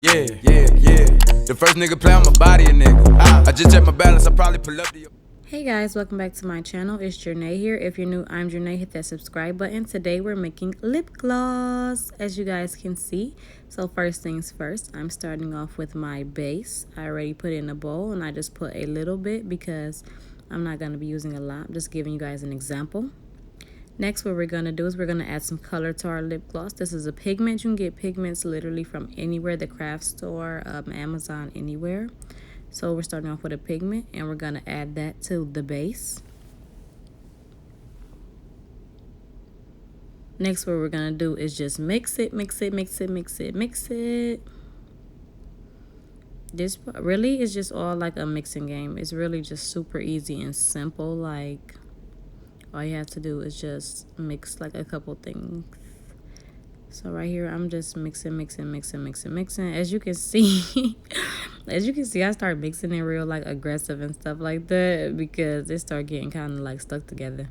Yeah. The first nigga play on my body, a nigga. I just check my balance, I probably pull up to you. Hey guys, welcome back to my channel. It's Journeé here. If you're new, I'm Journeé. Hit that subscribe button. Today we're making lip gloss, as you guys can see. So first things first, I'm starting off with my base. I already put it in a bowl and I just put a little bit because I'm not going to be using a lot. I'm just giving you guys an example. Next, what we're going to do is we're going to add some color to our lip gloss. This is a pigment. You can get pigments literally from anywhere, the craft store, Amazon, anywhere. So we're starting off with a pigment and we're going to add that to the base. Next, what we're going to do is just mix it. This really is just all like a mixing game. It's really just super easy and simple. Like, all you have to do is just mix like a couple things. So right here, I'm just mixing. As you can see, I start mixing it real like aggressive and stuff like that because it start getting kind of like stuck together.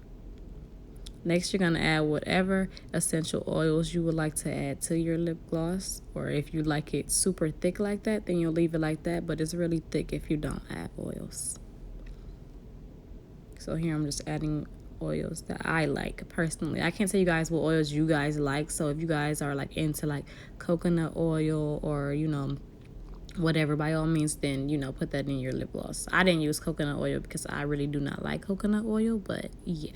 Next, you're gonna add whatever essential oils you would like to add to your lip gloss, or if you like it super thick like that, then you'll leave it like that. But it's really thick if you don't add oils. So here I'm just adding oils that I like personally. I can't tell you guys what oils you guys like. So if you guys are like into like coconut oil or whatever, by all means, then put that in your lip gloss. I didn't use coconut oil because I really do not like coconut oil, but yeah.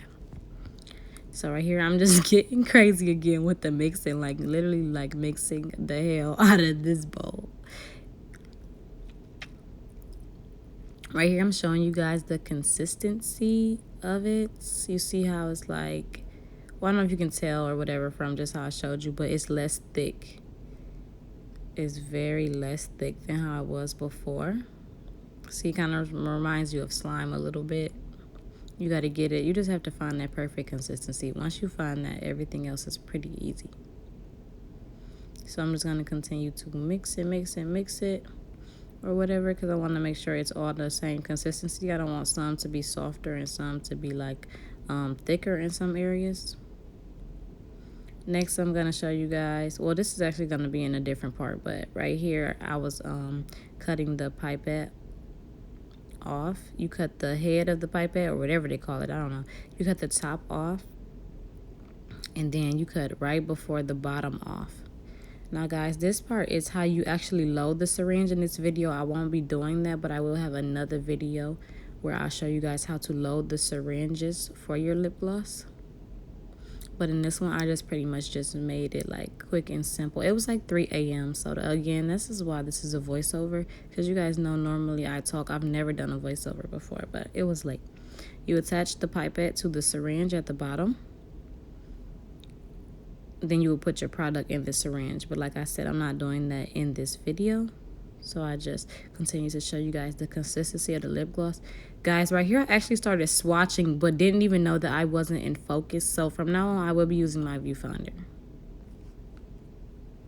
So right here I'm just getting crazy again with the mixing, like literally like mixing the hell out of this bowl. Right here I'm showing you guys the consistency of it. You see how it's like, well, I don't know if you can tell or whatever from just how I showed you, but it's less thick. It's very less thick than how it was before. See, it kind of reminds you of slime a little bit. You got to get it. You just have to find that perfect consistency. Once you find that, everything else is pretty easy. So I'm just going to continue to mix it or whatever, because I want to make sure it's all the same consistency. I don't want some to be softer and some to be like thicker in some areas. Next, I'm going to show you guys, well, this is actually going to be in a different part, but right here I was cutting the pipette off. You cut the head of the pipette or whatever they call it, I don't know. You cut the top off and then you cut right before the bottom off. Now guys, this part is how you actually load the syringe. In this video I won't be doing that, but I will have another video where I'll show you guys how to load the syringes for your lip gloss. But in this one I just pretty much just made it like quick and simple. It was like 3 a.m. so again, this is why this is a voiceover, because you guys know normally I talk. I've never done a voiceover before, but it was late. You attach the pipette to the syringe at the bottom. Then you will put your product in the syringe. But like I said, I'm not doing that in this video. So I just continue to show you guys the consistency of the lip gloss. Guys, right here I actually started swatching, but didn't even know that I wasn't in focus. So from now on, I will be using my viewfinder.